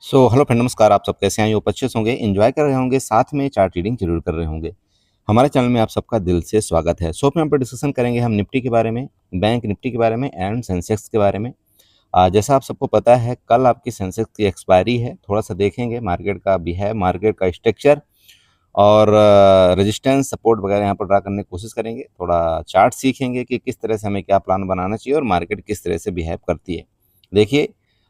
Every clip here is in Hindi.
हेलो फ्रेंड, नमस्कार। आप सब कैसे हैं? आप अच्छे से होंगे, एंजॉय कर रहे होंगे, साथ में चार्ट रीडिंग जरूर कर रहे होंगे। हमारे चैनल में आप सबका दिल से स्वागत है। में यहाँ पर डिस्कशन करेंगे हम निफ्टी के बारे में, बैंक निफ्टी के बारे में एंड सेंसेक्स के बारे में। जैसा आप सबको पता है, कल आपकी सेंसेक्स की एक्सपायरी है। थोड़ा सा देखेंगे मार्केट का बिहेव, मार्केट का स्ट्रक्चर और रेजिस्टेंस सपोर्ट वगैरह यहाँ पर ड्रा करने की कोशिश करेंगे। थोड़ा चार्ट सीखेंगे कि किस तरह से हमें क्या प्लान बनाना चाहिए और मार्केट किस तरह से बिहेव करती है। देखिए,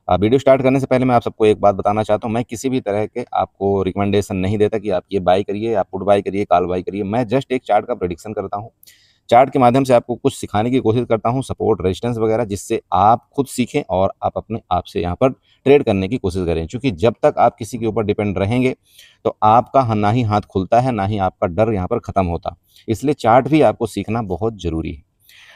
वीडियो स्टार्ट करने से पहले मैं आप सबको एक बात बताना चाहता हूँ। मैं किसी भी तरह के आपको रिकमेंडेशन नहीं देता कि आप ये बाई करिए, आप पुट बाई करिए, कॉल बाई करिए। मैं जस्ट एक चार्ट का प्रेडिक्शन करता हूँ। चार्ट के माध्यम से आपको कुछ सिखाने की कोशिश करता हूँ, सपोर्ट रेजिस्टेंस वगैरह, जिससे आप खुद सीखें और आप अपने आप से यहाँ पर ट्रेड करने की कोशिश करें। क्योंकि जब तक आप किसी के ऊपर डिपेंड रहेंगे तो आपका ना ही हाथ खुलता है, ना ही आपका डर यहाँ पर खत्म होता। इसलिए चार्ट भी आपको सीखना बहुत जरूरी है।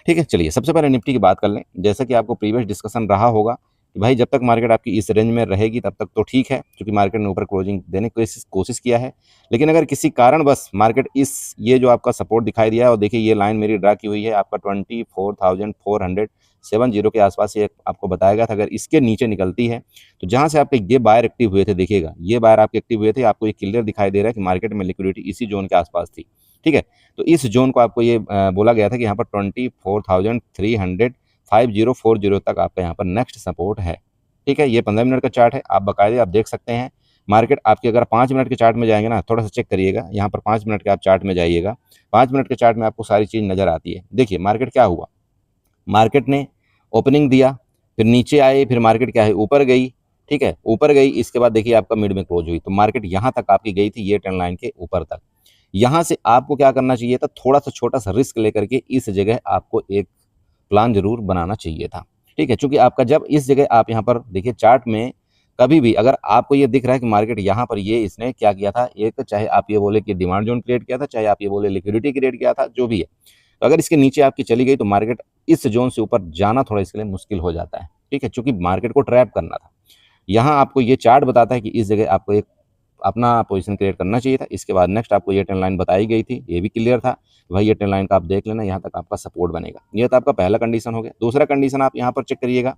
ठीक है, चलिए सबसे पहले निफ्टी की बात कर लें। जैसा कि आपको प्रीवियस डिस्कशन रहा होगा कि भाई जब तक मार्केट आपकी इस रेंज में रहेगी तब तक तो ठीक है, क्योंकि मार्केट ने ऊपर क्लोजिंग देने की कोशिश किया है। लेकिन अगर किसी कारण बस मार्केट ये जो आपका सपोर्ट दिखाई दिया है, और देखिए ये लाइन मेरी ड्रा की हुई है आपका 24,470 के आसपास ये आपको बताया गया था। अगर इसके नीचे निकलती है तो जहां से आपके ये बायर एक्टिव हुए थे, देखिएगा ये बायर आपके एक्टिव हुए थे, आपको ये क्लियर दिखाई दे रहा है कि मार्केट में लिक्विडिटी इसी जोन के आसपास थी। ठीक है, तो इस जोन को आपको ये बोला गया था कि यहाँ पर 24,350 तक आपका यहाँ पर नेक्स्ट सपोर्ट है। ठीक है, ये 15 मिनट का चार्ट है, आप बाकायदे आप देख सकते हैं। मार्केट आपके अगर 5 मिनट के चार्ट में जाएंगे ना, थोड़ा सा चेक करिएगा, यहाँ पर 5 मिनट के आप चार्ट में जाइएगा। 5 मिनट के चार्ट में आपको सारी चीज़ नजर आती है। देखिए मार्केट क्या हुआ, मार्केट ने ओपनिंग दिया, फिर नीचे आए, फिर मार्केट क्या है ऊपर गई। ठीक है, ऊपर गई, इसके बाद देखिए आपका मिड में क्लोज हुई, तो मार्केट यहाँ तक आपकी गई थी, ये ट्रेंड लाइन के ऊपर तक। यहाँ से आपको क्या करना चाहिए था, थोड़ा सा छोटा सा रिस्क लेकर के इस जगह आपको एक प्लान जरूर बनाना चाहिए था। ठीक है, क्योंकि आपका जब इस जगह आप यहाँ पर देखिए चार्ट में, कभी भी अगर आपको ये दिख रहा है कि मार्केट यहाँ पर ये इसने क्या किया था, एक चाहे आप ये बोले कि डिमांड जोन क्रिएट किया था, चाहे आप ये बोले लिक्विडिटी क्रिएट किया था, जो भी है, तो अगर इसके नीचे आपकी चली गई तो मार्केट इस जोन से ऊपर जाना थोड़ा इसके लिए मुश्किल हो जाता है। ठीक है, क्योंकि मार्केट को ट्रैप करना था। यहाँ आपको ये चार्ट बताता है कि इस जगह आपको एक अपना पोजीशन क्रिएट करना चाहिए था। इसके बाद नेक्स्ट आपको ये ट्रेंड लाइन बताई गई थी, ये भी क्लियर था भाई ये ट्रेंड लाइन का आप देख लेना, यहाँ तक आपका सपोर्ट बनेगा। ये तो आपका पहला कंडीशन हो गया। दूसरा कंडीशन आप यहाँ पर चेक करिएगा,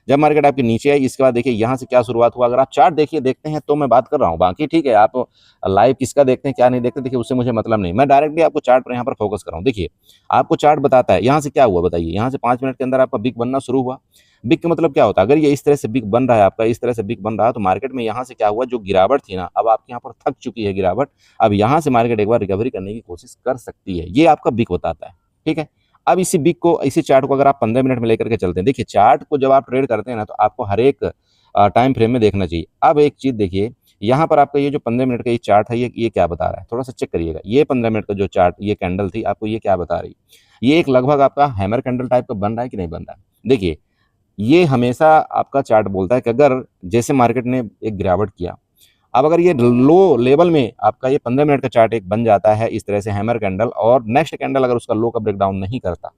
जब मार्केट आपके नीचे आई, इसके बाद देखिए यहाँ से क्या शुरुआत हुआ। अगर आप चार्ट देखिए देखते हैं तो मैं बात कर रहा हूँ, बाकी ठीक है आप लाइव किसका देखते हैं क्या नहीं देखते, देखिए उससे मुझे मतलब नहीं। मैं डायरेक्टली आपको चार्ट पर यहाँ पर फोकस कर रहा हूँ। देखिए आपको चार्ट बताता है यहाँ से क्या हुआ, बताइए यहाँ से 5 मिनट के अंदर आपका बिग बनना शुरू हुआ। बिग का मतलब क्या होता है, अगर ये इस तरह से बिग बन रहा है आपका, इस तरह से बिग बन रहा है, तो मार्केट में यहाँ से क्या हुआ, जो गिरावट थी ना, अब आपके यहाँ पर थक चुकी है गिरावट। अब यहाँ से मार्केट एक बार रिकवरी करने की कोशिश कर सकती है, ये आपका बिग बताता है। ठीक है, अब इसी बिग को, इसी चार्ट को अगर आप 15 मिनट में लेकर के चलते हैं, देखिए चार्ट को जब आप ट्रेड करते हैं ना, तो आपको हर एक टाइम फ्रेम में देखना चाहिए। अब एक चीज देखिए, यहाँ पर आपका ये जो 15 मिनट का ये चार्ट है, ये क्या बता रहा है, थोड़ा सा चेक करिएगा। ये 15 मिनट का जो चार्ट, ये कैंडल थी, आपको ये क्या बता रही है, ये एक लगभग आपका हैमर कैंडल टाइप का बन रहा है कि नहीं बन रहा है। देखिए ये हमेशा आपका चार्ट बोलता है कि अगर जैसे मार्केट ने एक गिरावट किया, अब अगर ये लो लेवल में आपका ये 15 मिनट का चार्ट एक बन जाता है इस तरह से हैमर कैंडल, और नेक्स्ट कैंडल अगर उसका लो का ब्रेकडाउन नहीं करता,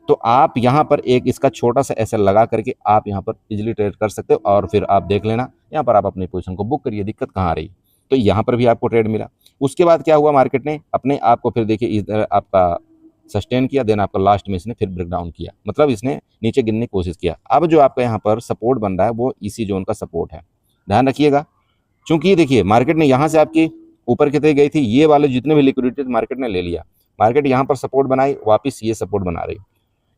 तो आप यहाँ पर एक इसका छोटा सा एसएल लगा करके आप यहाँ पर इजीली ट्रेड कर सकते हो, और फिर आप देख लेना यहाँ पर आप अपनी पोजीशन को बुक करिए, दिक्कत कहाँ आ रही। तो यहाँ पर भी आपको ट्रेड मिला। उसके बाद क्या हुआ, मार्केट ने अपने आप को फिर देखिए इधर आपका सस्टेन किया, देन आपका लास्ट में इसने फिर ब्रेकडाउन किया, मतलब इसने नीचे गिरने की कोशिश किया। अब जो आपका यहाँ पर सपोर्ट बन रहा है वो इसी जोन का सपोर्ट है, ध्यान रखिएगा। चूंकि देखिए मार्केट ने यहाँ से आपकी ऊपर की तरफ गई थी, ये वाले जितने भी लिक्विडिटी मार्केट ने ले लिया, मार्केट यहाँ पर सपोर्ट बनाई, वापस ये सपोर्ट बना रही।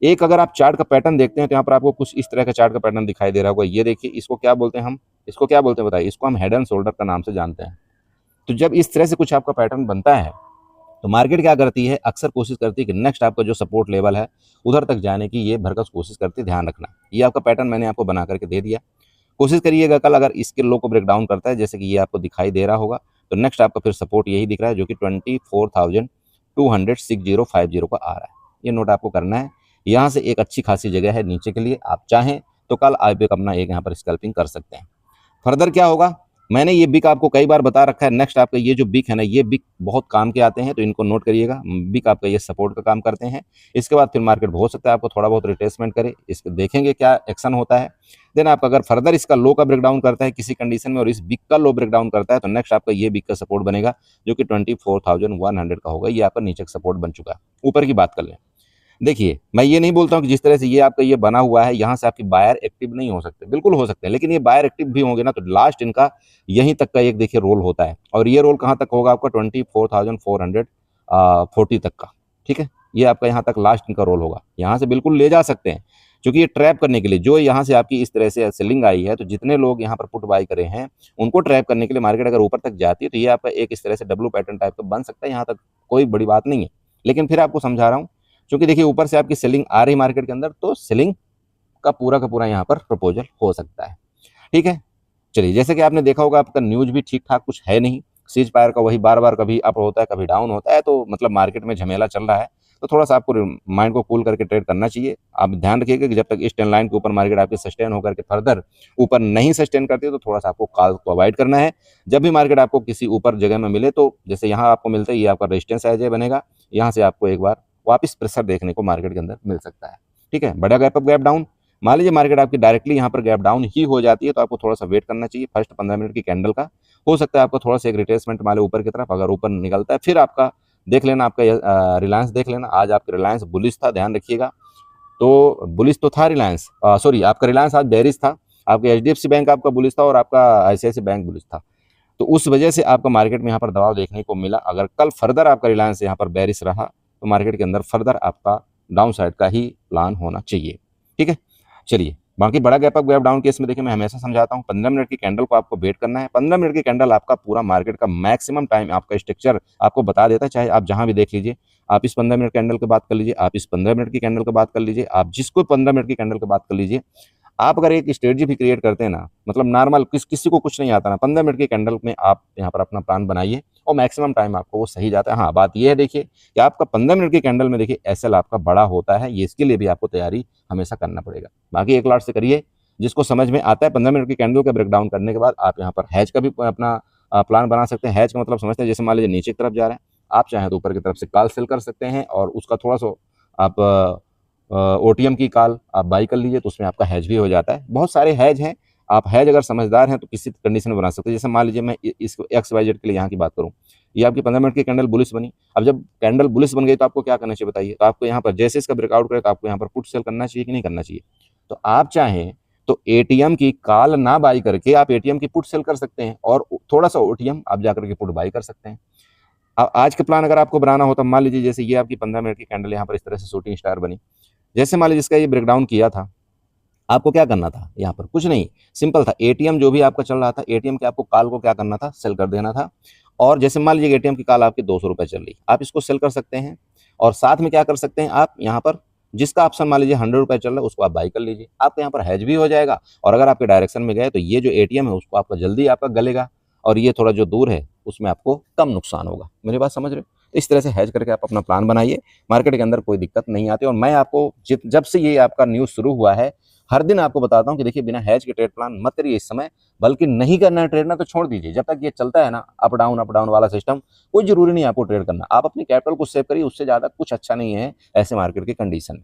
एक अगर आप चार्ट का पैटर्न देखते हैं तो यहाँ पर आपको कुछ इस तरह का चार्ट का पैटर्न दिखाई दे रहा होगा। ये देखिए, इसको क्या बोलते हैं हम, इसको क्या बोलते हैं बताइए, इसको हम हेड एंड शोल्डर का नाम से जानते हैं। तो जब इस तरह से कुछ आपका पैटर्न बनता है तो मार्केट क्या करती है, अक्सर कोशिश करती है कि नेक्स्ट आपका जो सपोर्ट लेवल है उधर तक जाने की ये भरकस कोशिश करती है। ध्यान रखना, ये आपका पैटर्न मैंने आपको बना करके दे दिया। कोशिश करिएगा कल अगर इसके लो को ब्रेक डाउन करता है, जैसे कि ये आपको दिखाई दे रहा होगा, तो नेक्स्ट आपका फिर सपोर्ट यही दिख रहा है, जो कि 24,260.50 का आ रहा है। ये नोट आपको करना है। यहाँ से एक अच्छी खासी जगह है नीचे के लिए, आप चाहें तो कल आप एक अपना एक यहाँ पर स्कैल्पिंग कर सकते हैं। फर्दर क्या होगा, मैंने ये बिक आपको कई बार बता रखा है। नेक्स्ट आपका ये जो बिक है ना, ये बिक बहुत काम के आते हैं, तो इनको नोट करिएगा। बिक आपका ये सपोर्ट का काम करते हैं। इसके बाद फिर मार्केट हो सकता है आपको थोड़ा बहुत रिट्रेसमेंट करे, इसको देखेंगे क्या एक्शन होता है। देन आपका अगर फर्दर इसका लो का ब्रेकडाउन करता है किसी कंडीशन में, और इस बिक का लो ब्रेकडाउन करता है, तो नेक्स्ट आपका ये बिक का सपोर्ट बनेगा, जो कि 24,100 का होगा। ये आपका नीचे का सपोर्ट बन चुका है। ऊपर की बात कर लें, देखिए, मैं ये नहीं बोलता हूँ कि जिस तरह से ये आपका ये बना हुआ है, यहाँ से आपकी बायर एक्टिव नहीं हो सकते, बिल्कुल हो सकते हैं, लेकिन ये बायर एक्टिव भी होंगे ना तो लास्ट इनका यहीं तक का एक देखिए रोल होता है, और ये रोल कहाँ तक होगा आपका 24,440 तक का, ठीक है। ये आपका यहाँ तक लास्ट इनका रोल होगा, यहाँ से बिल्कुल ले जा सकते हैं, क्योंकि ये ट्रैप करने के लिए जो यहाँ से आपकी इस तरह से सेलिंग आई है, तो जितने लोग यहाँ पर पुट बाई करे हैं उनको ट्रैप करने के लिए मार्केट अगर ऊपर तक जाती है तो ये आपका एक इस तरह से डब्लू पैटर्न टाइप का बन सकता है, यहाँ तक कोई बड़ी बात नहीं है। लेकिन फिर आपको समझा रहा हूँ, क्योंकि देखिए ऊपर से आपकी सेलिंग आ रही मार्केट के अंदर, तो सेलिंग का पूरा यहाँ पर प्रपोजल हो सकता है, ठीक है। चलिए, जैसे कि आपने देखा होगा आपका न्यूज भी ठीक ठाक कुछ है नहीं, सीज फायर का वही बार बार कभी अप होता है कभी डाउन होता है, तो मतलब मार्केट में झमेला चल रहा है, तो थोड़ा सा आपको माइंड को कूल करके ट्रेड करना चाहिए। आप ध्यान रखिएगा कि जब तक इस ट्रेंड लाइन के ऊपर मार्केट आपकी सस्टेन होकर के फर्दर ऊपर नहीं सस्टेन करती है, तो थोड़ा सा आपको कॉल को अवॉइड करना है। जब भी मार्केट आपको किसी ऊपर जगह में मिले, तो जैसे यहाँ आपको मिलता है, ये आपका रेजिस्टेंस एज बनेगा, यहाँ से आपको एक बार वापस प्रेशर देखने को मार्केट के अंदर मिल सकता है, ठीक है। बड़ा गैप अप गैप डाउन, मान लीजिए मार्केट आपकी डायरेक्टली यहाँ पर गैप डाउन ही हो जाती है, तो आपको थोड़ा सा वेट करना चाहिए फर्स्ट 15 मिनट की कैंडल का। हो सकता है आपको थोड़ा सा एक रिट्रेसमेंट माले ऊपर की तरफ, अगर ऊपर निकलता है फिर आपका देख लेना, आपका रिलायंस देख लेना। आज आपका रिलायंस बुलिश था, ध्यान रखिएगा, तो बुलिश तो था रिलायंस, सॉरी आपका रिलायंस आज बेरिश था, आपका एचडीएफसी बैंक आपका बुलिश था और आपका आईसीआईसी बैंक बुलिश था, तो उस वजह से आपका मार्केट में यहाँ पर दबाव देखने को मिला। अगर कल फर्दर आपका रिलायंस यहाँ पर बेरिश रहा, तो मार्केट के अंदर फर्दर आपका डाउन साइड का ही प्लान होना चाहिए, ठीक है। चलिए, बाकी बड़ा gap up gap down case में देखिए मैं हमेशा समझाता हूँ 15 मिनट की कैंडल को आपको वेट करना है। 15 मिनट की कैंडल आपका पूरा मार्केट का मैक्सिमम टाइम आपका स्ट्रक्चर आपको बता देता है, चाहे आप जहां भी देख लीजिए। आप इस 15 मिनट कैंडल की बात कर लीजिए, आप इस 15 मिनट की कैंडल की बात कर लीजिए, आप जिसको 15 मिनट की कैंडल की बात कर लीजिए, आप अगर एक स्ट्रेटजी भी क्रिएट करते हैं ना, मतलब नॉर्मल किसी को कुछ नहीं आता ना, 15 मिनट की कैंडल में आप यहाँ पर अपना प्लान बनाइए और मैक्सिमम टाइम आपको वो सही जाता है। हाँ, बात ये है देखिए कि आपका 15 मिनट की कैंडल में देखिए एसएल आपका बड़ा होता है, ये इसके लिए भी आपको तैयारी हमेशा करना पड़ेगा। बाकी एक लाट से करिए, जिसको समझ में आता है 15 मिनट की कैंडल का ब्रेकडाउन करने के बाद आप यहाँ पर हैज का भी अपना प्लान बना सकते हैं। हैज का मतलब समझते हैं, जैसे मान लीजिए नीचे की तरफ जा रहे हैं, आप चाहें तो ऊपर की तरफ से कॉल सेल कर सकते हैं और उसका थोड़ा सा आप ओटीएम की कॉल आप बाई कर लीजिए, तो उसमें आपका हैज भी हो जाता है। बहुत सारे हैज हैं, आप हैज अगर समझदार हैं तो किसी कंडीशन में बना सकते हैं। जैसे मान लीजिए मैं इसको XYZ के लिए यहाँ की बात करूँ, ये आपकी 15 मिनट की कैंडल बुलिश बनी। अब जब कैंडल बुलिश बन गई तो आपको क्या करना चाहिए बताइए? तो आपको यहाँ पर जैसे इसका ब्रेकआउट करे तो आपको यहाँ पर पुट सेल करना चाहिए कि नहीं करना चाहिए? तो आप चाहें तो एटीएम की कॉल ना बाई करके आप एटीएम की पुट सेल कर सकते हैं और थोड़ा सा ओटीएम आप जाकर के पुट बाई कर सकते हैं। अब आज का प्लान अगर आपको बनाना हो तो मान लीजिए जैसे ये आपकी 15 मिनट की कैंडल यहाँ पर इस तरह से शूटिंग स्टार बनी, जैसे मान लीजिए इसका ये ब्रेकडाउन किया था, आपको क्या करना था? यहाँ पर कुछ नहीं, सिंपल था, एटीएम जो भी आपका चल रहा था, एटीएम के आपको कॉल को क्या करना था? सेल कर देना था। और जैसे मान लीजिए एटीएम की कॉल आपकी 200 रुपये चल रही, आप इसको सेल कर सकते हैं और साथ में क्या कर सकते हैं आप यहाँ पर, जिसका ऑप्शन मान लीजिए 100 रुपये चल रहा है उसको आप बाई कर लीजिए, आपका यहाँ पर हैज भी हो जाएगा। और अगर आपके डायरेक्शन में गए तो ये जो एटीएम है उसको आपका जल्दी आपका गलेगा और ये थोड़ा जो दूर है उसमें आपको कम नुकसान होगा। मेरी बात समझ रहे हो? तो इस तरह से हैज करके आप अपना प्लान बनाइए, मार्केट के अंदर कोई दिक्कत नहीं आती। और मैं आपको जब से ये आपका न्यूज़ शुरू हुआ है, हर दिन आपको बताता हूँ कि देखिए बिना हैज के ट्रेड प्लान मत करिए इस समय, बल्कि नहीं करना है ट्रेड ना तो छोड़ दीजिए। जब तक ये चलता है ना अप डाउन वाला सिस्टम, कोई जरूरी नहीं आपको ट्रेड करना, आप अपनी कैपिटल को सेव करिए, उससे ज़्यादा कुछ अच्छा नहीं है ऐसे मार्केट की कंडीशन में।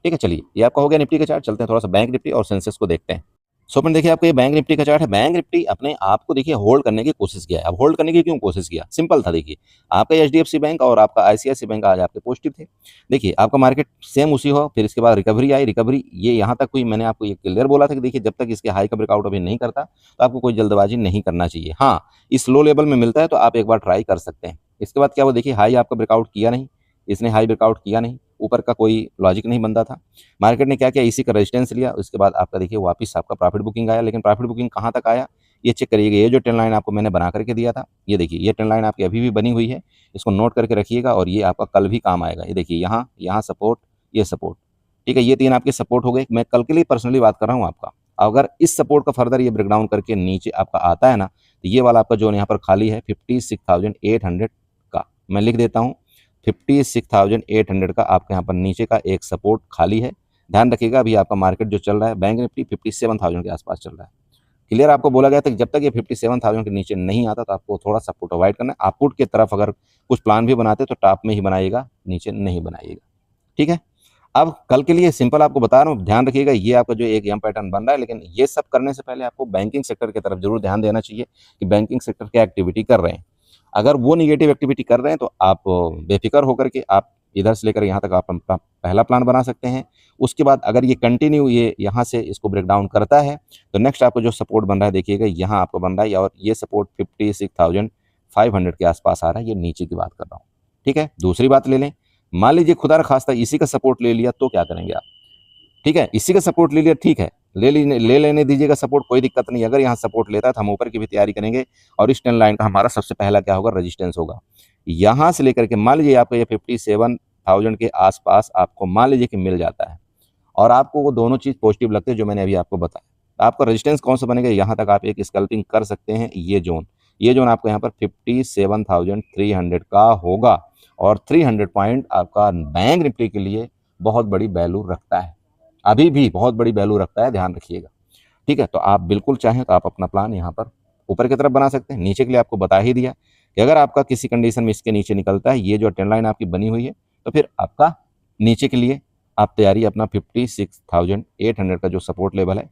ठीक है, चलिए ये आपका हो गया निफ्टी का चार्ट। चलते हैं थोड़ा सा बैंक निफ्टी और सेंसेक्स को देखते हैं। सो फ्रेंड देखिए आपका ये बैंक निफ्टी का चार्ट है। बैंक निफ्टी अपने आप को देखिए होल्ड करने की कोशिश किया है। अब होल्ड करने की क्यों कोशिश किया? सिंपल था, देखिए आपका एचडीएफसी बैंक और आपका आईसीआईसी बैंक आज आपके पॉजिटिव थे। देखिए आपका मार्केट सेम उसी हो, फिर इसके बाद रिकवरी आई, रिकवरी ये यहाँ तक हुई। मैंने आपको ये क्लियर बोला था कि देखिए जब तक इसके हाई का ब्रेकआउट अभी नहीं करता तो आपको कोई जल्दबाजी नहीं करना चाहिए। हाँ, इस लो लेवल में मिलता है तो आप एक बार ट्राई कर सकते हैं। इसके बाद क्या हुआ देखिए, हाई आपका ब्रेकआउट किया नहीं, इसने हाई ब्रेकआउट किया नहीं, ऊपर का कोई लॉजिक नहीं बनता था। मार्केट ने क्या किया, इसी का रेजिस्टेंस लिया, उसके बाद आपका देखिए वापस आपका प्रॉफिट बुकिंग आया। लेकिन प्रॉफिट बुकिंग कहाँ तक आया ये चेक करिएगा। ये जो ट्रेंड लाइन आपको मैंने बना करके दिया था, ये देखिए ये ट्रेंड लाइन आपकी अभी भी बनी हुई है, इसको नोट करके रखिएगा और ये आपका कल भी काम आएगा। ये देखिए यहाँ सपोर्ट, ये सपोर्ट, ठीक है, ये तीन आपके सपोर्ट हो गए। मैं कल के लिए पर्सनली बात कर रहा हूँ आपका। अगर इस सपोर्ट का फर्दर ये ब्रेकडाउन करके नीचे आपका आता है ना, तो ये वाला आपका जोन यहाँ पर खाली है 56,800 का, मैं लिख देता हूँ 56,800 का आपके यहाँ पर नीचे का एक सपोर्ट खाली है। ध्यान रखिएगा अभी आपका मार्केट जो चल रहा है बैंक निफ्टी 57,000 के आसपास चल रहा है। क्लियर आपको बोला गया था कि जब तक ये 57,000 के नीचे नहीं आता तो आपको थोड़ा सा पुट अवॉइड करना है। आप पुट की तरफ अगर कुछ प्लान भी बनाते तो टॉप में ही बनाइएगा, नीचे नहीं बनाइएगा। ठीक है, अब कल के लिए सिंपल आपको बता रहा हूँ, ध्यान रखिएगा ये आपका जो एक एम पैटर्न बन रहा है। लेकिन ये सब करने से पहले आपको बैंकिंग सेक्टर की तरफ जरूर ध्यान देना चाहिए कि बैंकिंग सेक्टर क्या एक्टिविटी कर रहे हैं। अगर वो निगेटिव एक्टिविटी कर रहे हैं तो आप बेफिक्र होकर के आप इधर से लेकर यहाँ तक आप अपना पहला प्लान बना सकते हैं। उसके बाद अगर ये कंटिन्यू ये यहाँ से इसको ब्रेक डाउन करता है तो नेक्स्ट आपको जो सपोर्ट बन रहा है देखिएगा, यहाँ आपको बन रहा है और ये सपोर्ट 56,500 के आसपास आ रहा है। ये नीचे की बात कर रहा हूँ, ठीक है। दूसरी बात ले लें, मान लीजिए खुदा न खास्ता इसी का सपोर्ट ले लिया तो क्या करेंगे आप, ठीक है। इसी का सपोर्ट ले लिया, ठीक है, ले लेने दीजिएगा सपोर्ट, कोई दिक्कत नहीं। अगर यहाँ सपोर्ट लेता है तो हम ऊपर की भी तैयारी करेंगे और इस ट्रेंड लाइन का हमारा सबसे पहला क्या होगा, रेजिस्टेंस होगा। यहाँ से लेकर के मान लीजिए आपको ये 57,000 के आसपास आपको मान लीजिए कि मिल जाता है और आपको वो दोनों चीज़ पॉजिटिव लगते हैं जो मैंने अभी आपको बताया। आपका रेजिस्टेंस कौन सा बनेगा, यहाँ तक आप एक स्कैल्पिंग कर सकते हैं। ये जोन आपको यहाँ पर 57,300 का होगा और 300 पॉइंट आपका बैंक निफ्टी के लिए बहुत बड़ी वैल्यू रखता है, अभी भी बहुत बड़ी वैल्यू रखता है, ध्यान रखिएगा, ठीक है। तो आप बिल्कुल चाहें तो आप अपना प्लान यहाँ पर ऊपर की तरफ बना सकते हैं। नीचे के लिए आपको बता ही दिया कि अगर आपका किसी कंडीशन में इसके नीचे निकलता है, ये जो ट्रेंड लाइन आपकी बनी हुई है, तो फिर आपका नीचे के लिए आप तैयारी अपना 56,800 का जो सपोर्ट लेवल है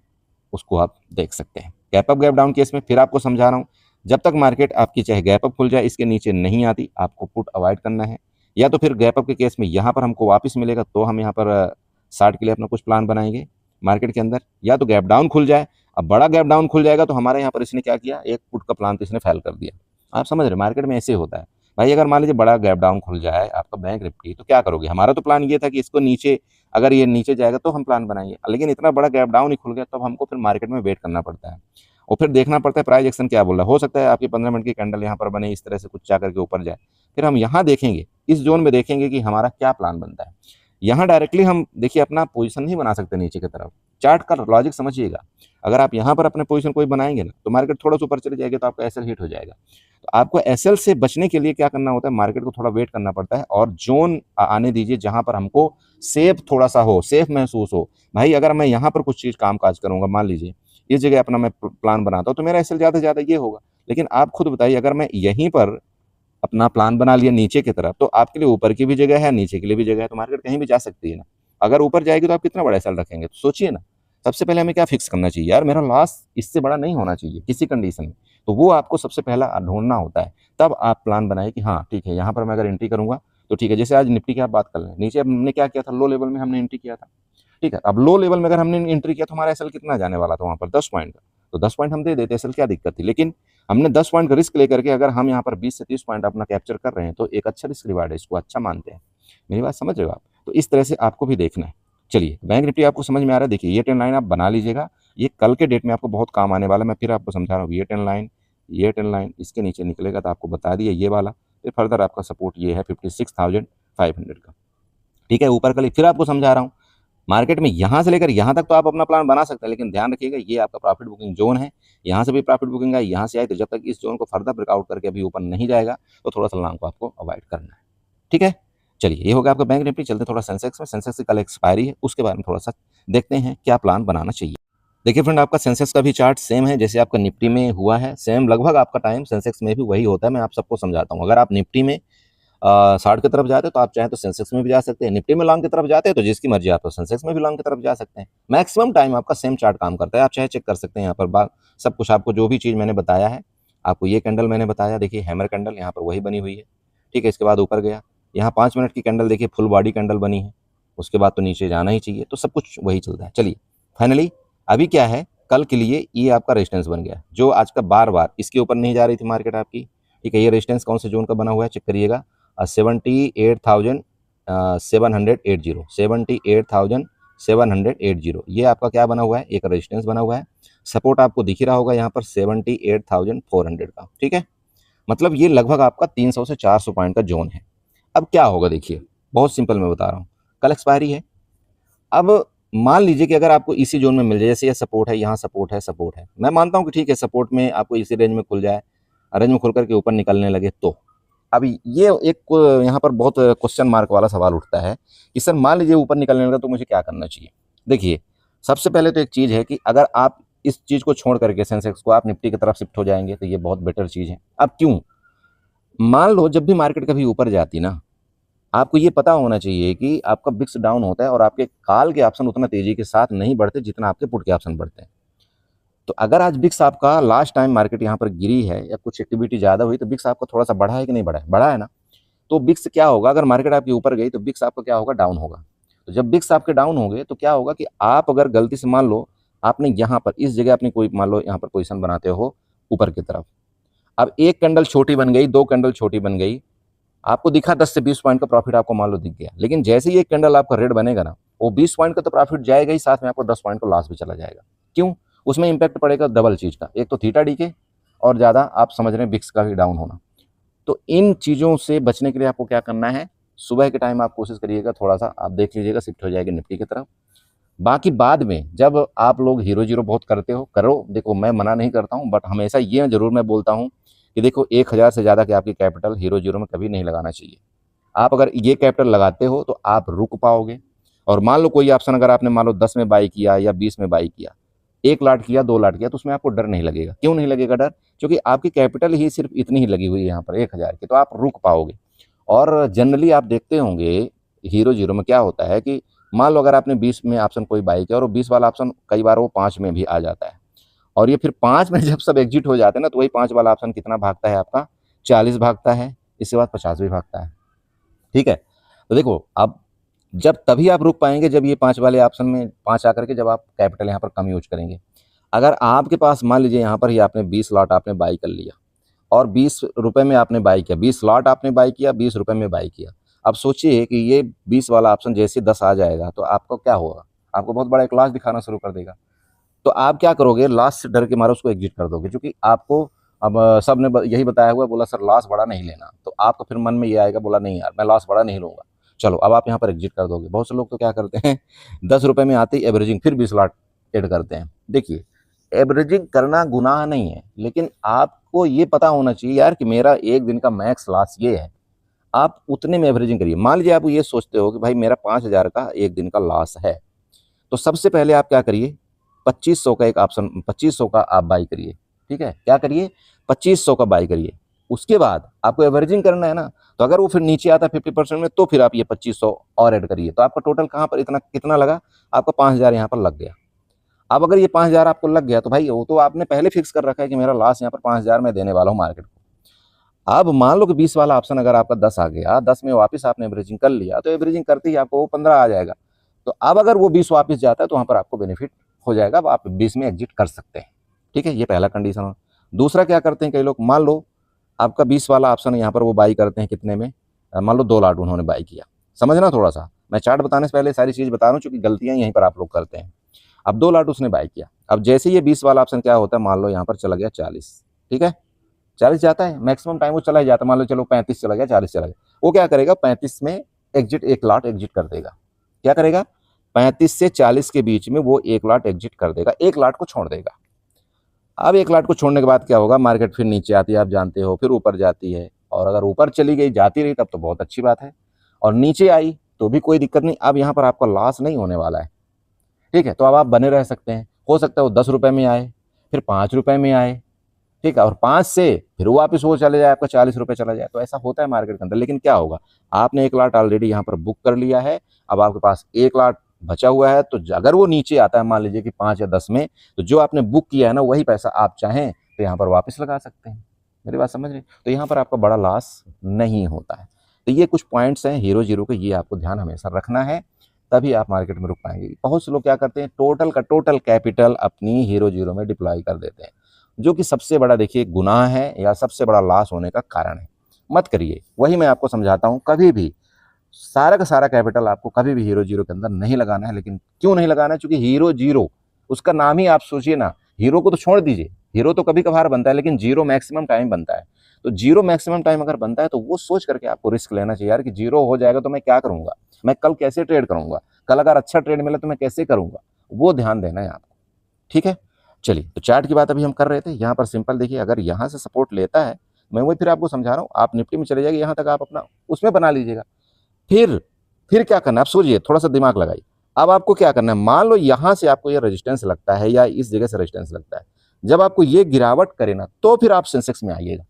उसको आप देख सकते हैं। Gap up gap down case में फिर आपको समझा रहा हूँ, जब तक मार्केट आपकी चाहे गैप अप खुल जाए इसके नीचे नहीं आती, आपको पुट अवॉइड करना है। या तो फिर गैप अप के केस में यहाँ पर हमको वापस मिलेगा तो हम यहाँ पर 60 के लिए अपना कुछ प्लान बनाएंगे मार्केट के अंदर। या तो गैप डाउन खुल जाए, अब बड़ा गैप डाउन खुल जाएगा तो हमारे यहाँ पर इसने क्या किया, एक पुट का प्लान तो इसने फेल कर दिया। आप समझ रहे, मार्केट में ऐसे होता है भाई। अगर मान लीजिए बड़ा गैप डाउन खुल जाए आपका बैंक निफ्टी, तो क्या करोगे। हमारा तो प्लान ये था कि इसको नीचे, अगर ये नीचे जाएगा तो हम प्लान बनाएंगे, लेकिन इतना बड़ा गैप डाउन ही खुल गया तब हमको फिर मार्केट में वेट करना पड़ता है और फिर देखना पड़ता है प्राइस एक्शन क्या बोल रहा है। हो सकता है आपकी 15 मिनट की कैंडल यहाँ पर बने, इस तरह से कुछ जा करके ऊपर जाए, फिर हम यहाँ देखेंगे, इस जोन में देखेंगे कि हमारा क्या प्लान बनता है। यहाँ डायरेक्टली हम देखिए अपना पोजीशन नहीं बना सकते नीचे की तरफ, चार्ट का लॉजिक समझिएगा। अगर आप यहाँ पर अपने पोजीशन कोई बनाएंगे ना तो मार्केट थोड़ा सा ऊपर चले जाएगा तो आपका एसएल हिट हो जाएगा। तो आपको एसएल से बचने के लिए क्या करना होता है, मार्केट को थोड़ा वेट करना पड़ता है और जोन आने दीजिए जहां पर हमको सेफ थोड़ा सा हो, सेफ महसूस हो। भाई अगर मैं यहाँ पर कुछ चीज काम काज करूंगा, मान लीजिए इस जगह अपना मैं प्लान बनाता हूँ तो मेरा एसएल ज्यादा से ज्यादा ये होगा। लेकिन आप खुद बताइए, अगर मैं यहीं पर अपना प्लान बना लिया नीचे की तरफ, तो आपके लिए ऊपर की भी जगह है, नीचे के लिए भी जगह है, तो मार्केट कहीं भी जा सकती है ना। अगर ऊपर जाएगी तो आप कितना बड़ा एसएल रखेंगे, तो सोचिए ना। सबसे पहले हमें क्या फिक्स करना चाहिए, यार मेरा लॉस इससे बड़ा नहीं होना चाहिए किसी कंडीशन में, तो वो आपको सबसे पहला ढूंढना होता है। तब आप प्लान बनाए कि हाँ ठीक है, यहाँ पर मैं अगर एंट्री करूंगा तो ठीक है। जैसे आज निफ्टी की आप बात कर लें, नीचे हमने क्या किया था, लो लेवल में हमने एंट्री किया था, ठीक है। अब लो लेवल में अगर हमने एंट्री किया तो हमारा एसएल कितना जाने वाला था वहाँ पर, 10 पॉइंट का, तो 10 पॉइंट हम दे देते, एसएल क्या दिक्कत थी। लेकिन हमने 10 पॉइंट का रिस्क लेकर के अगर हम यहाँ पर 20 से 30 पॉइंट अपना कैप्चर कर रहे हैं तो एक अच्छा रिस्क रिवार्ड है, इसको अच्छा मानते हैं। मेरी बात समझ रहे हो आप, तो इस तरह से आपको भी देखना है। चलिए बैंक निफ्टी आपको समझ में आ रहा है, देखिए ये ट्रेंड लाइन आप बना लीजिएगा, ये कल के डेट में आपको बहुत काम आने वाला है। मैं फिर आपको समझा रहा हूँ, ये ट्रेंड लाइन इसके नीचे निकलेगा तो आपको बता दिया ये वाला, फिर फर्दर आपका सपोर्ट ये है 56,500 का, ठीक है। ऊपर कल फिर आपको समझा रहा हूँ, मार्केट में यहाँ से लेकर यहाँ तक तो आप अपना प्लान बना सकते हैं, लेकिन ध्यान रखिएगा ये आपका प्रॉफिट बुकिंग जोन है। यहाँ से भी प्रॉफिट बुकिंग है, यहाँ से आए, तो जब तक इस जोन को फर्दर ब्रेकआउट करके अभी ऊपर नहीं जाएगा तो थोड़ा सा लॉन्ग को आपको अवॉइड करना है, ठीक है। चलिए ये हो गया आपका बैंक निफ्टी। चलते थोड़ा सेंसेक्स में, सेंसेक्स की कल एक्सपायरी है, उसके बारे में थोड़ा सा देखते हैं क्या प्लान बनाना चाहिए। देखिए फ्रेंड, आपका सेंसेक्स का भी चार्ट सेम है जैसे आपका निफ्टी में हुआ है, सेम लगभग आपका टाइम सेंसेक्स में भी वही होता है। मैं आप सबको समझाता हूँ, अगर आप निफ्टी में 60 की तरफ जाते हैं तो आप चाहें तो सेंसेक्स में भी जा सकते हैं, निफ्टी में लॉन्ग की तरफ जाते हैं तो जिसकी मर्जी, आप तो सेंसेक्स में भी लॉन्ग की तरफ जा सकते हैं। मैक्सिमम टाइम आपका सेम चार्ट काम करता है, आप चाहे चेक कर सकते हैं यहाँ पर सब कुछ। आपको जो भी चीज़ मैंने बताया है, आपको ये कैंडल मैंने बताया, देखिए हैमर कैंडल यहाँ पर वही बनी हुई है, ठीक है। इसके बाद ऊपर गया, यहाँ 5 मिनट की कैंडल देखिए फुल बॉडी कैंडल बनी है, उसके बाद तो नीचे जाना ही चाहिए, तो सब कुछ वही चलता है। चलिए फाइनली अभी क्या है, कल के लिए ये आपका रेजिस्टेंस बन गया, जो आज का बार इसके ऊपर नहीं जा रही थी मार्केट आपकी, ठीक है। ये रेजिस्टेंस कौन से जोन का बना हुआ है चेक करिएगा, 78,780 ये आपका क्या बना हुआ है, एक रेजिस्टेंस बना हुआ है। सपोर्ट आपको दिख ही रहा होगा यहाँ पर 78,400 का, ठीक है। मतलब ये लगभग आपका 300 से 400 पॉइंट का जोन है। अब क्या होगा देखिए, बहुत सिंपल मैं बता रहा हूँ, कल एक्सपायरी है। अब मान लीजिए कि अगर आपको इसी जोन में मिल जाए, जैसे ये सपोर्ट है, यहाँ सपोर्ट है, मैं मानता हूँ कि ठीक है सपोर्ट में आपको इसी रेंज में खुल जाए, रेंज में खुल करके ऊपर निकलने लगे, तो अभी ये एक यहाँ पर बहुत क्वेश्चन मार्क वाला सवाल उठता है कि सर मान लीजिए ऊपर निकलने लगा तो मुझे क्या करना चाहिए। देखिए सबसे पहले तो एक चीज़ है कि अगर आप इस चीज़ को छोड़ करके सेंसेक्स को आप निफ्टी की तरफ शिफ्ट हो जाएंगे तो ये बहुत बेटर चीज़ है। अब क्यों, मान लो जब भी मार्केट कभी ऊपर जाती ना, आपको ये पता होना चाहिए कि आपका बिक्स डाउन होता है और आपके कॉल के ऑप्शन उतना तेजी के साथ नहीं बढ़ते जितना आपके पुट के ऑप्शन बढ़ते हैं। तो अगर आज बिक्स आपका लास्ट टाइम मार्केट यहाँ पर गिरी है या कुछ एक्टिविटी ज़्यादा हुई तो बिक्स आपका थोड़ा सा बढ़ा है कि नहीं बढ़ा है, बढ़ा है ना। तो बिक्स क्या होगा, अगर मार्केट आपके ऊपर गई तो बिक्स आपका क्या होगा, डाउन होगा। तो जब बिक्स आपके डाउन हो गए तो क्या होगा कि आप अगर गलती से मान लो आपने यहाँ पर इस जगह अपनी कोई मान लो यहाँ पर पोजीशन बनाते हो ऊपर की तरफ, अब एक कैंडल छोटी बन गई, दो कैंडल छोटी बन गई, आपको दिखा 10 से 20 पॉइंट का प्रॉफिट आपको मान लो दिख गया, लेकिन जैसे ही एक कैंडल आपका रेड बनेगा ना, वो 20 पॉइंट का तो प्रॉफिट जाएगा ही, साथ में आपको 10 पॉइंट का लॉस भी चला जाएगा। क्यों? उसमें इंपैक्ट पड़ेगा डबल चीज का, एक तो थीटा डी के और ज्यादा आप समझ रहे हैं बिक्स का भी डाउन होना। तो इन चीजों से बचने के लिए आपको क्या करना है, सुबह के टाइम आप कोशिश करिएगा, थोड़ा सा आप देख लीजिएगा शिफ्ट हो जाएगी निफ्टी की तरफ। बाकी बाद में जब आप लोग हीरो जीरो बहुत करते हो, करो, देखो मैं मना नहीं करता हूँ, बट हमेशा ये जरूर मैं बोलता हूँ कि देखो 1000 से ज़्यादा की आपकी कैपिटल हीरो जीरो में कभी नहीं लगाना चाहिए। आप अगर ये कैपिटल लगाते हो तो आप रुक पाओगे। और मान लो कोई ऑप्शन अगर आपने मान लो 10 में बाई किया या 20 में बाई किया, 1 लाट किया, 2 लाट किया, तो उसमें आपको डर नहीं लगेगा। क्यों नहीं लगेगा डर? क्योंकि आपकी कैपिटल ही सिर्फ इतनी ही लगी हुई है यहाँ पर 1000 की, तो आप रुक पाओगे। और जनरली आप देखते होंगे हीरो जीरो में क्या होता है कि मान लो अगर आपने 20 में ऑप्शन कोई बाई किया और वो 20 वाला ऑप्शन कई बार वो 5 में भी आ जाता है, और ये फिर 5 में जब सब एग्जिट हो जाते हैं ना, तो वही 5 वाला ऑप्शन कितना भागता है आपका, 40 भागता है, इसके बाद 50 भी भागता है। ठीक है, तो देखो अब जब तभी आप रुक पाएंगे जब ये 5 वाले ऑप्शन में 5 आकर के जब आप कैपिटल यहाँ पर कम यूज करेंगे। अगर आपके पास मान लीजिए यहाँ पर ही आपने 20 लॉट आपने बाई कर लिया और 20 रुपए में आपने बाई किया, 20 लॉट आपने बाई किया, 20 रुपए में बाई किया। अब सोचिए कि ये 20 वाला ऑप्शन जैसे 10 आ जाएगा तो आपको क्या होगा, आपको बहुत बड़ा एक लॉस दिखाना शुरू कर देगा। तो आप क्या करोगे, लॉस से डर के मारे उसको एग्जिट कर दोगे, क्योंकि आपको अब सब ने यही बताया हुआ है, बोला सर लॉस बड़ा नहीं लेना, तो आपको फिर मन में ये आएगा, बोला नहीं यार मैं लॉस बड़ा नहीं लूंगा, चलो अब आप यहाँ पर एग्जिट कर दोगे। बहुत से लोग तो क्या करते हैं 10 रुपए में आते ही एवरेजिंग फिर 20 लॉट एड करते हैं। देखिए एवरेजिंग करना गुनाह नहीं है, लेकिन आपको ये पता होना चाहिए यार कि मेरा एक दिन का मैक्स लॉस ये है, आप उतने में एवरेजिंग करिए। मान लीजिए आप ये सोचते हो कि भाई मेरा 5000 का एक दिन का लॉस है, तो सबसे पहले आप क्या करिए, 2500 का एक ऑप्शन, 2500 का आप बाई करिए। ठीक है, क्या करिए, 2500 का बाई करिए। उसके बाद आपको एवरेजिंग करना है ना, तो अगर वो फिर नीचे आता है 50% में, तो फिर आप ये 2500 और ऐड करिए, तो आपका टोटल कहाँ पर इतना कितना लगा, आपका 5000 यहाँ पर लग गया। अब अगर ये 5000 आपको लग गया तो भाई वो तो आपने पहले फिक्स कर रखा है कि मेरा लॉस यहाँ पर 5000 में देने वाला हूँ मार्केट को। अब मान लो कि 20 वाला ऑप्शन अगर आपका 10 आ गया, 10 में वापस आपने एवरेजिंग कर लिया, तो एवरेजिंग करते ही आपको वो 15 आ जाएगा। तो अब अगर वो 20 वापस जाता है तो वहाँ पर आपको बेनिफिट हो जाएगा, अब आप 20 में एग्जिट कर सकते हैं। ठीक है, ये पहला कंडीशन हो। दूसरा क्या करते हैं कई लोग, मान लो आपका 20 वाला ऑप्शन यहाँ पर वो बाई करते हैं कितने में, मान लो 2 लाट उन्होंने बाई किया। समझना थोड़ा सा, मैं चार्ट बताने से पहले सारी चीज़ बता रहा हूँ, चूंकि गलतियाँ यहीं पर आप लोग करते हैं। अब 2 लाट उसने बाई किया, अब जैसे ये 20 वाला ऑप्शन क्या होता है, मान लो यहाँ पर चला गया 40। ठीक है, 40 जाता है, मैक्सिमम टाइम वो चला ही जाता है, मान लो चलो 35 चला गया, 40 चला गया, वो क्या करेगा 35 में एग्जिट 1 लाट एग्जिट कर देगा। क्या करेगा, 35 से 40 के बीच में वो 1 लाट एग्जिट कर देगा, 1 लाट को छोड़ देगा। अब 1 लाट को छोड़ने के बाद क्या होगा, मार्केट फिर नीचे आती है, आप जानते हो, फिर ऊपर जाती है, और अगर ऊपर चली गई जाती रही तब तो बहुत अच्छी बात है, और नीचे आई तो भी कोई दिक्कत नहीं। अब यहाँ पर आपका लॉस नहीं होने वाला है। ठीक है, तो अब आप बने रह सकते हैं, हो सकता है वो 10 रुपए में आए, फिर 5 रुपए में आए, ठीक है, और 5 से फिर वापस वो चले जाए, आपका 40 रुपए चला जाए, तो ऐसा होता है मार्केट के अंदर। लेकिन क्या होगा, आपने 1 लाट ऑलरेडी यहाँ पर बुक कर लिया है, अब आपके पास 1 लाट बचा हुआ है, तो अगर वो नीचे आता है मान लीजिए कि 5 या 10 में, तो जो आपने बुक किया है ना वही पैसा आप चाहें तो यहाँ पर वापस लगा सकते हैं। मेरी बात समझ रहे, तो यहाँ पर आपका बड़ा लॉस नहीं होता है। तो ये कुछ पॉइंट्स हैं हीरो जीरो के, ये आपको ध्यान हमेशा रखना है, तभी आप मार्केट में रुक पाएंगे। बहुत से लोग क्या करते हैं, टोटल का टोटल कैपिटल अपनी हीरो जीरो में डिप्लॉय कर देते हैं, जो कि सबसे बड़ा देखिए गुनाह है या सबसे बड़ा लॉस होने का कारण है। मत करिए, वही मैं आपको समझाता हूँ, कभी भी सारा का सारा कैपिटल आपको कभी भी हीरो जीरो के अंदर नहीं लगाना है। लेकिन क्यों नहीं लगाना है, क्योंकि हीरो जीरो उसका नाम ही आप सोचिए ना, हीरो को तो छोड़ दीजिए, हीरो तो कभी कभार बनता है, लेकिन जीरो मैक्सिमम टाइम बनता है। तो जीरो मैक्सिमम टाइम अगर बनता है तो वो सोच करके आपको रिस्क लेना चाहिए यार, कि जीरो हो जाएगा तो मैं क्या करूंगा, मैं कल कैसे ट्रेड करूंगा, कल अगर अच्छा ट्रेड मिला तो मैं कैसे करूंगा, वो ध्यान देना है आपको। ठीक है, चलिए, तो चार्ट की बात अभी हम कर रहे थे। यहाँ पर सिंपल देखिए, अगर यहाँ से सपोर्ट लेता है, मैं वही फिर आपको समझा रहा हूँ, आप निफ्टी में चले जाइए, यहाँ तक आप अपना उसमें बना लीजिएगा। फिर क्या करना है, आप सोचिए, थोड़ा सा दिमाग लगाइए। अब आपको क्या करना है, मान लो यहाँ से आपको ये रेजिस्टेंस लगता है या इस जगह से रेजिस्टेंस लगता है, जब आपको ये गिरावट करे ना, तो फिर आप सेंसेक्स में आइएगा।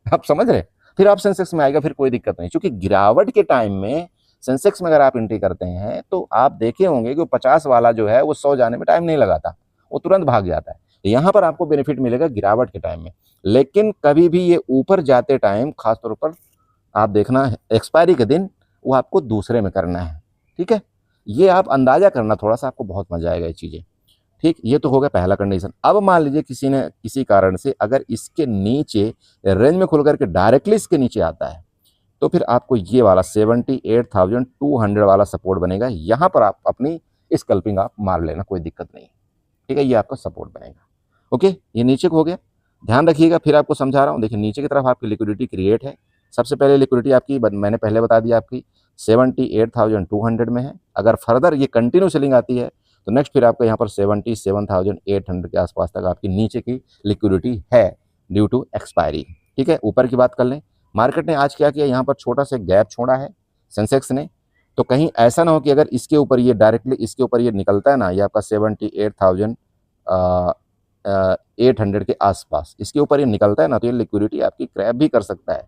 आप समझ रहे, फिर आप सेंसेक्स में आएगा, फिर कोई दिक्कत नहीं, क्योंकि गिरावट के टाइम में सेंसेक्स में अगर आप एंट्री करते हैं तो आप देखे होंगे कि 50 वाला जो है वो 100 जाने में टाइम नहीं लगाता, वो तुरंत भाग जाता है। यहाँ पर आपको बेनिफिट मिलेगा गिरावट के टाइम में, लेकिन कभी भी ये ऊपर जाते टाइम खासतौर पर आप देखना है एक्सपायरी के दिन वो आपको दूसरे में करना है। ठीक है, ये आप अंदाजा करना थोड़ा सा, आपको बहुत मजा आएगा ये चीज़ें। ठीक, ये तो हो गया पहला कंडीशन। अब मान लीजिए किसी ने किसी कारण से अगर इसके नीचे रेंज में खुल करके डायरेक्टली इसके नीचे आता है, तो फिर आपको ये वाला 78,200 वाला सपोर्ट बनेगा। यहाँ पर आप अपनी स्कल्पिंग आप मार लेना, कोई दिक्कत नहीं। ठीक है, ये आपका सपोर्ट बनेगा। ओके, ये नीचे को हो गया। ध्यान रखिएगा, फिर आपको समझा रहा हूँ। देखिए नीचे की तरफ आपकी लिक्विडिटी क्रिएट है। सबसे पहले लिक्विडिटी आपकी मैंने पहले बता दिया आपकी 78,200 में है। अगर फर्दर ये कंटिन्यू सेलिंग आती है तो नेक्स्ट फिर आपका यहाँ पर 77,800 के आसपास तक आपकी नीचे की लिक्विडिटी है ड्यू टू एक्सपायरी। ठीक है, ऊपर की बात कर लें। मार्केट ने आज क्या किया, यहाँ पर छोटा सा गैप छोड़ा है सेंसेक्स ने, तो कहीं ऐसा ना हो कि अगर इसके ऊपर ये डायरेक्टली इसके ऊपर ये निकलता है ना, ये आपका 78,800 के आसपास इसके ऊपर ये निकलता है ना, तो ये लिक्विडिटी आपकी क्रैप भी कर सकता है।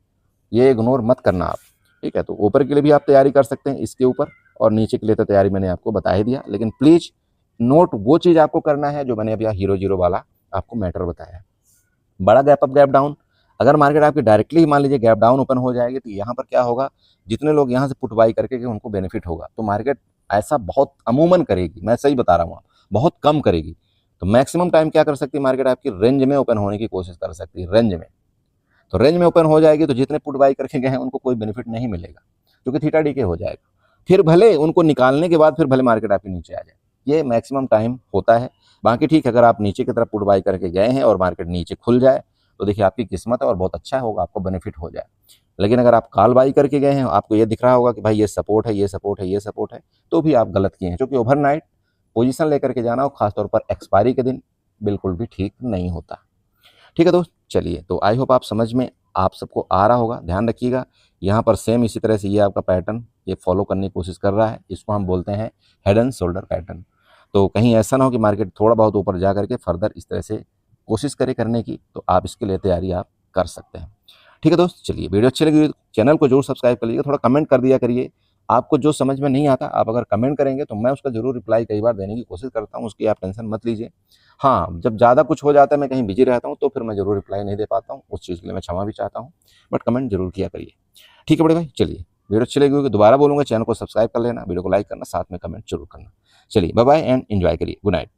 ये इग्नोर मत करना आप। ठीक है, तो ऊपर के लिए भी आप तैयारी कर सकते हैं इसके ऊपर, और नीचे के लिए तो तैयारी मैंने आपको बता ही दिया। लेकिन प्लीज़ नोट वो चीज़ आपको करना है जो मैंने अभी हीरो जीरो वाला आपको मैटर बताया। बड़ा गैप अप गैप डाउन, अगर मार्केट आपकी डायरेक्टली मान लीजिए गैप डाउन ओपन हो जाएगी, तो यहाँ पर क्या होगा, जितने लोग यहाँ से पुट बाई करके उनको बेनिफिट होगा। तो मार्केट ऐसा बहुत अमूमन करेगी, मैं सही बता रहा हूँ, बहुत कम करेगी। तो मैक्सिमम टाइम क्या कर सकती है मार्केट, आपकी रेंज में ओपन होने की कोशिश कर सकती है, रेंज में। तो रेंज में ओपन हो जाएगी तो जितने पुट बाई करके गए हैं उनको कोई बेनिफिट नहीं मिलेगा, क्योंकि थीटा डी के हो जाएगा। फिर भले उनको निकालने के बाद फिर भले मार्केट आपके नीचे आ जाए, ये मैक्सिमम टाइम होता है। बाकी ठीक है, अगर आप नीचे की तरफ पुट बाई करके गए हैं और मार्केट नीचे खुल जाए तो देखिए आपकी किस्मत है और बहुत अच्छा होगा, आपको बेनिफिट हो जाए। लेकिन अगर आप कॉल बाई करके गए हैं, आपको ये दिख रहा होगा कि भाई ये सपोर्ट है, ये सपोर्ट है, ये सपोर्ट है, तो भी आप गलत किए हैं, क्योंकि ओवरनाइट पोजीशन लेकर के जाना हो, खासतौर पर एक्सपायरी के दिन, बिल्कुल भी ठीक नहीं होता। ठीक है दोस्त, चलिए, तो आई होप आप समझ में आप सबको आ रहा होगा। ध्यान रखिएगा, यहाँ पर सेम इसी तरह से ये आपका पैटर्न ये फॉलो करने की कोशिश कर रहा है। इसको हम बोलते हैं हेड एंड शोल्डर पैटर्न। तो कहीं ऐसा ना हो कि मार्केट थोड़ा बहुत ऊपर जा करके फर्दर इस तरह से कोशिश करे करने की, तो आप इसके लिए तैयारी आप कर सकते हैं। ठीक है दोस्त, चलिए, वीडियो अच्छी लगी चैनल को जरूर सब्सक्राइब कर लीजिए, थोड़ा कमेंट कर दिया करिए। आपको जो समझ में नहीं आता आप अगर कमेंट करेंगे तो मैं उसका जरूर रिप्लाई कई बार देने की कोशिश करता हूँ, उसकी आप टेंशन मत लीजिए। हाँ, जब ज़्यादा कुछ हो जाता है, मैं कहीं बिजी रहता हूँ, तो फिर मैं ज़रूर रिप्लाई नहीं दे पाता हूँ, उस चीज़ के लिए मैं क्षमा भी चाहता हूँ, बट कमेंट जरूर किया करिए। ठीक है बड़े भाई, चलिए, वीडियो अच्छी लगी होगी, दोबारा बोलूँगा चैनल को सब्सक्राइब कर लेना, वीडियो को लाइक करना, साथ में कमेंट जरूर करना। चलिए, बाय बाय एंड एंजॉय करिए। Good night.